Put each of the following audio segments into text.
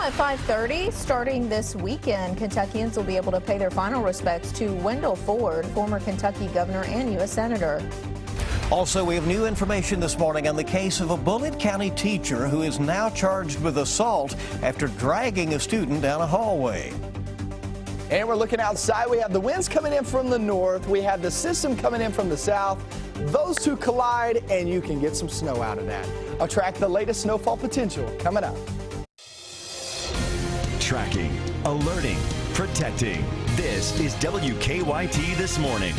at 5:30, starting this weekend, Kentuckians will be able to pay their final respects to Wendell Ford, former Kentucky governor and U.S. Senator. Also, we have new information this morning on the case of a Bullitt County teacher who is now charged with assault after dragging a student down a hallway. And we're looking outside. We have the winds coming in from the north. We have the system coming in from the south. Those two collide, and you can get some snow out of that. I'll track the latest snowfall potential coming up. Tracking, alerting, protecting. This is WKYT This Morning.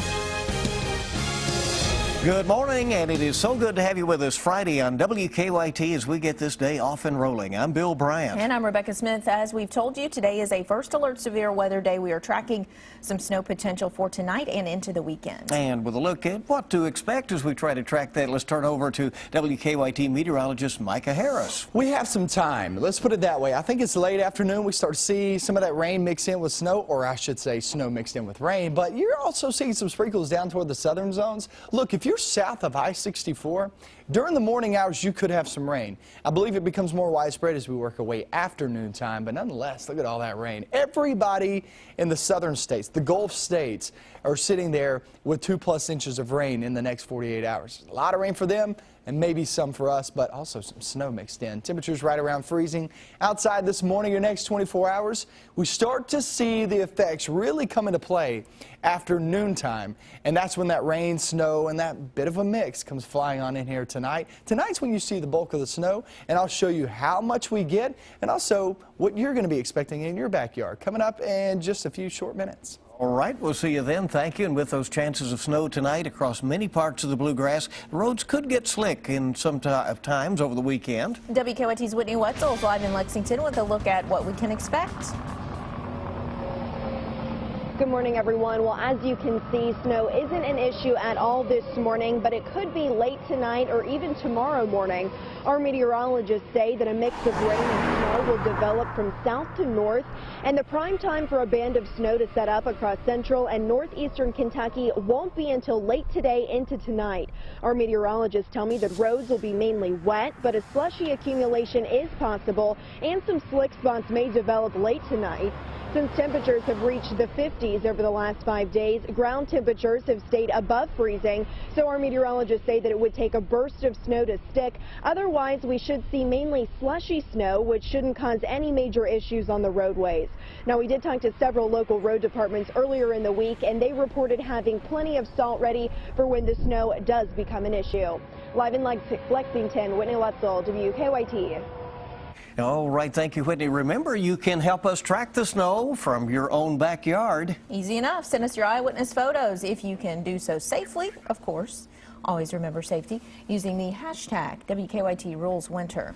Good morning, and it is so good to have you with us Friday on WKYT as we get this day off and rolling. I'm Bill Bryant. And I'm Rebecca Smith. As we've told you, today is a first alert severe weather day. We are tracking some snow potential for tonight and into the weekend. And with a look at what to expect as we try to track that, let's turn over to WKYT meteorologist Micah Harris. We have some time. Let's put it that way. I think it's late afternoon. We start to see some of that rain mix in with snow, or I should say snow mixed in with rain. But you're also seeing some sprinkles down toward the southern zones. Look, if you're south of I-64, during the morning hours you could have some rain. I believe it becomes more widespread as we work our way afternoon time, but nonetheless, look at all that rain. Everybody in the southern states, the Gulf states, are sitting there with 2+ inches of rain in the next 48 hours. A lot of rain for them, and maybe some for us, but also some snow mixed in. Temperatures right around freezing. Outside this morning, your next 24 hours, we start to see the effects really come into play after noontime, and that's when that rain, snow, and that bit of a mix comes flying on in here tonight. Tonight's when you see the bulk of the snow, and I'll show you how much we get, and also what you're going to be expecting in your backyard. Coming up in just a few short minutes. All right, we'll see you then. Thank you. And with those chances of snow tonight across many parts of the bluegrass, the roads could get slick in some times over the weekend. WKYT's Whitney Wetzel is live in Lexington with a look at what we can expect. Good morning, everyone. Well, as you can see, snow isn't an issue at all this morning, but it could be late tonight or even tomorrow morning. Our meteorologists say that a mix of rain and snow will develop from south to north, and the prime time for a band of snow to set up across central and northeastern Kentucky won't be until late today into tonight. Our meteorologists tell me that roads will be mainly wet, but a slushy accumulation is possible, and some slick spots may develop late tonight. Since temperatures have reached the 50s over the last 5 days, ground temperatures have stayed above freezing, so our meteorologists say that it would take a burst of snow to stick. Otherwise, we should see mainly slushy snow, which shouldn't cause any major issues on the roadways. Now, we did talk to several local road departments earlier in the week, and they reported having plenty of salt ready for when the snow does become an issue. Live in Lexington, Whitney Wetzel, WKYT. All right, thank you, Whitney. Remember, you can help us track the snow from your own backyard. Easy enough. Send us your eyewitness photos if you can do so safely, of course. Always remember safety using the hashtag WKYTRulesWinter.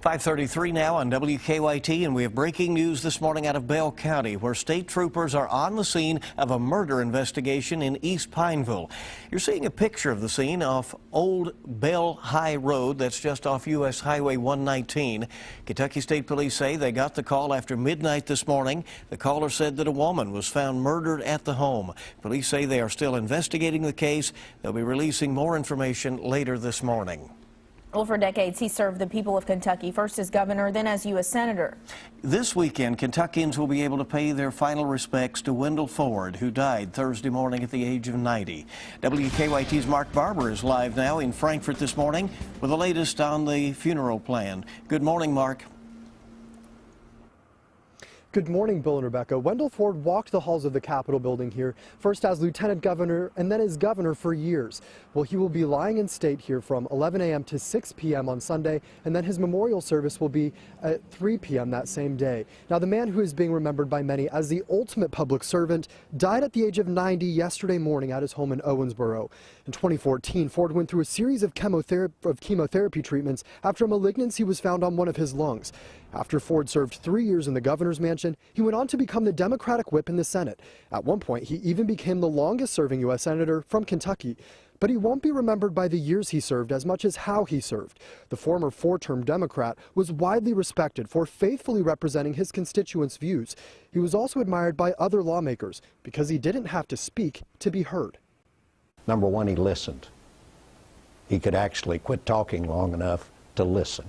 5:33 now on WKYT, and we have breaking news this morning out of Bell County, where state troopers are on the scene of a murder investigation in East Pineville. You're seeing a picture of the scene off Old Bell High Road. That's just off U.S. Highway 119. Kentucky State Police say they got the call after midnight this morning. The caller said that a woman was found murdered at the home. Police say they are still investigating the case. They'll be releasing more information later this morning. Well, for decades, he served the people of Kentucky, first as governor, then as U.S. Senator. This weekend, Kentuckians will be able to pay their final respects to Wendell Ford, who died Thursday morning at the age of 90. WKYT's Mark Barber is live now in Frankfort this morning with the latest on the funeral plan. Good morning, Mark. Good morning, Bill and Rebecca. Wendell Ford walked the halls of the Capitol building here, first as lieutenant governor and then as governor for years. Well, he will be lying in state here from 11 a.m. to 6 p.m. on Sunday, and then his memorial service will be at 3 p.m. that same day. Now, the man who is being remembered by many as the ultimate public servant died at the age of 90 yesterday morning at his home in Owensboro. In 2014, Ford went through a series of chemotherapy treatments after a malignancy was found on one of his lungs. After Ford served 3 years in the governor's mansion, he went on to become the Democratic whip in the Senate. At one point, he even became the longest-serving U.S. senator from Kentucky. But he won't be remembered by the years he served as much as how he served. The former 4-term Democrat was widely respected for faithfully representing his constituents' views. He was also admired by other lawmakers because he didn't have to speak to be heard. Number one, he listened. He could actually quit talking long enough to listen.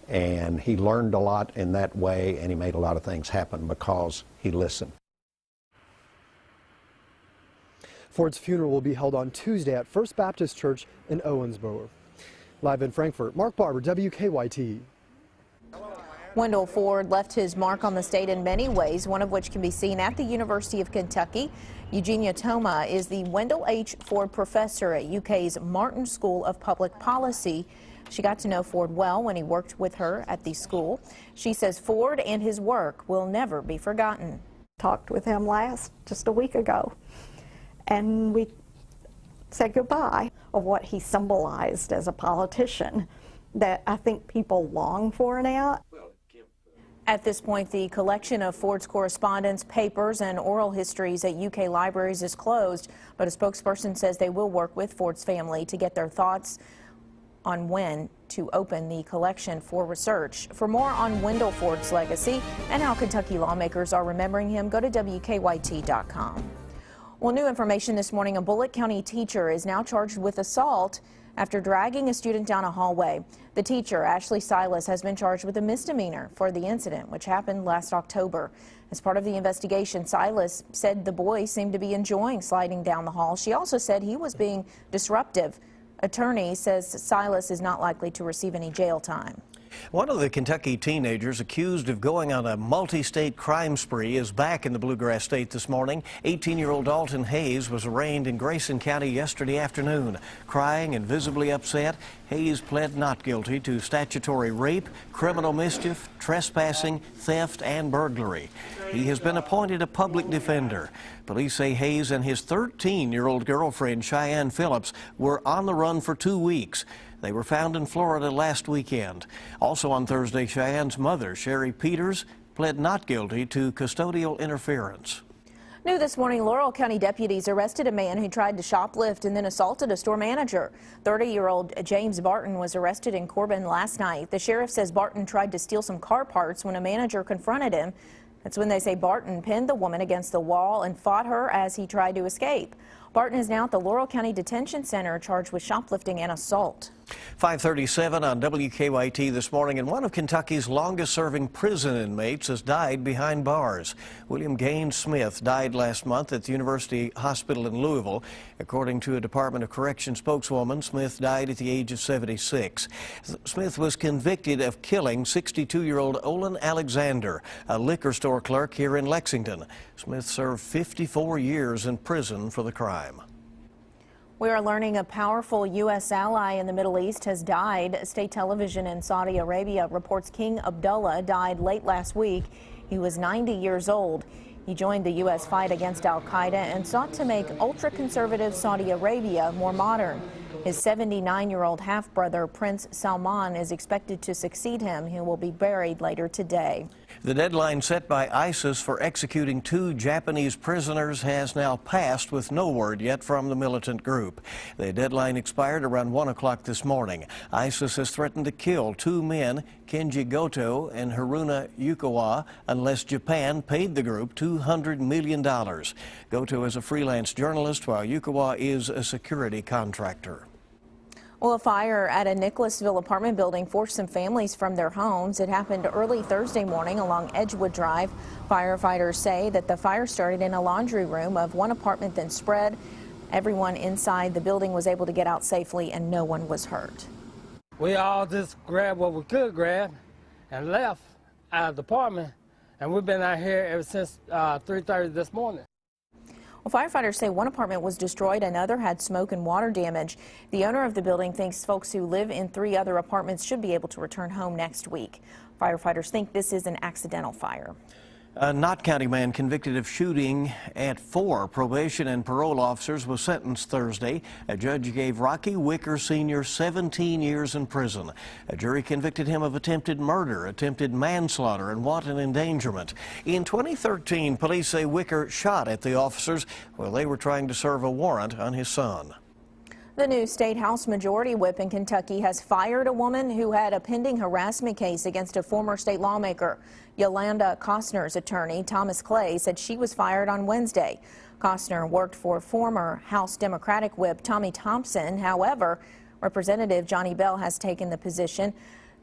And he learned a lot in that way, and he made a lot of things happen because he listened. Ford's funeral will be held on Tuesday at First Baptist Church in Owensboro. Live in Frankfort, Mark Barber, WKYT. Wendell Ford left his mark on the state in many ways, one of which can be seen at the University of Kentucky. Eugenia Toma is the Wendell H. Ford Professor at UK's Martin School of Public Policy. She got to know Ford well when he worked with her at the school. She says Ford and his work will never be forgotten. Talked with him just a week ago, and we said goodbye of what he symbolized as a politician that I think people long for now. At this point, the collection of Ford's correspondence, papers, and oral histories at UK libraries is closed, but a spokesperson says they will work with Ford's family to get their thoughts on when to open the collection for research. For more on Wendell Ford's legacy and how Kentucky lawmakers are remembering him, go to WKYT.com. Well, new information this morning, a Bullitt County teacher is now charged with assault after dragging a student down a hallway. The teacher, Ashley Silas, has been charged with a misdemeanor for the incident, which happened last October. As part of the investigation, Silas said the boy seemed to be enjoying sliding down the hall. She also said he was being disruptive. Attorney says Silas is not likely to receive any jail time. One of the Kentucky teenagers accused of going on a multi-state crime spree is back in the Bluegrass State this morning. 18-year-old Dalton Hayes was arraigned in Grayson County yesterday afternoon. Crying and visibly upset, Hayes pled not guilty to statutory rape, criminal mischief, trespassing, theft, and burglary. He has been appointed a public defender. Police say Hayes and his 13-year-old girlfriend, Cheyenne Phillips, were on the run for 2 weeks. They were found in Florida last weekend. Also on Thursday, Cheyenne's mother, Sherry Peters, pled not guilty to custodial interference. New this morning, Laurel County deputies arrested a man who tried to shoplift and then assaulted a store manager. 30-year-old James Barton was arrested in Corbin last night. The sheriff says Barton tried to steal some car parts when a manager confronted him. That's when they say Barton pinned the woman against the wall and fought her as he tried to escape. Barton is now at the Laurel County Detention Center charged with shoplifting and assault. 5:37 on WKYT this morning, and one of Kentucky's longest-serving prison inmates has died behind bars. William Gaines Smith died last month at the University Hospital in Louisville. According to a Department of Corrections spokeswoman, Smith died at the age of 76. Smith was convicted of killing 62-year-old Olin Alexander, a liquor store clerk here in Lexington. Smith served 54 years in prison for the crime. We are learning a powerful U.S. ally in the Middle East has died. State television in Saudi Arabia reports King Abdullah died late last week. He was 90 years old. He joined the U.S. fight against al-Qaeda and sought to make ultra-conservative Saudi Arabia more modern. His 79-year-old half-brother, Prince Salman, is expected to succeed him. He will be buried later today. The deadline set by ISIS for executing 2 Japanese prisoners has now passed, with no word yet from the militant group. The deadline expired around 1 o'clock this morning. ISIS has threatened to kill 2 men, Kenji Goto and Haruna Yukawa, unless Japan paid the group $200 million. Goto is a freelance journalist, while Yukawa is a security contractor. Well, a fire at a Nicholasville apartment building forced some families from their homes. It happened early Thursday morning along Edgewood Drive. Firefighters say that the fire started in a laundry room of one apartment, then spread. Everyone inside the building was able to get out safely and no one was hurt. We all just grabbed what we could grab and left out of the apartment, and we've been out here ever since 3:30 this morning. Well, firefighters say one apartment was destroyed, another had smoke and water damage. The owner of the building thinks folks who live in 3 other apartments should be able to return home next week. Firefighters think this is an accidental fire. A Knott County man convicted of shooting at 4 probation and parole officers was sentenced Thursday. A judge gave Rocky Wicker Sr. 17 years in prison. A jury convicted him of attempted murder, attempted manslaughter, and wanton endangerment. In 2013, police say Wicker shot at the officers while they were trying to serve a warrant on his son. The new State House Majority Whip in Kentucky has fired a woman who had a pending harassment case against a former state lawmaker. Yolanda Costner's attorney, Thomas Clay, said she was fired on Wednesday. Costner worked for former House Democratic Whip Tommy Thompson. However, Representative Johnny Bell has taken the position.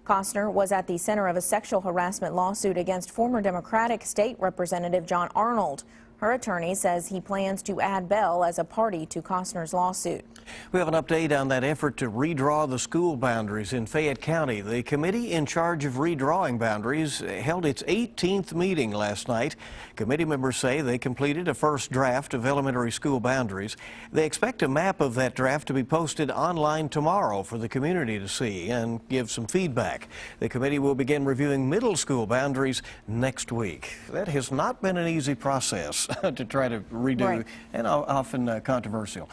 Costner was at the center of a sexual harassment lawsuit against former Democratic State Representative John Arnold. Her attorney says he plans to add Bell as a party to Costner's lawsuit. We have an update on that effort to redraw the school boundaries in Fayette County. The committee in charge of redrawing boundaries held its 18th meeting last night. Committee members say they completed a first draft of elementary school boundaries. They expect a map of that draft to be posted online tomorrow for the community to see and give some feedback. The committee will begin reviewing middle school boundaries next week. That has not been an easy process to try to redo, Right. and often controversial.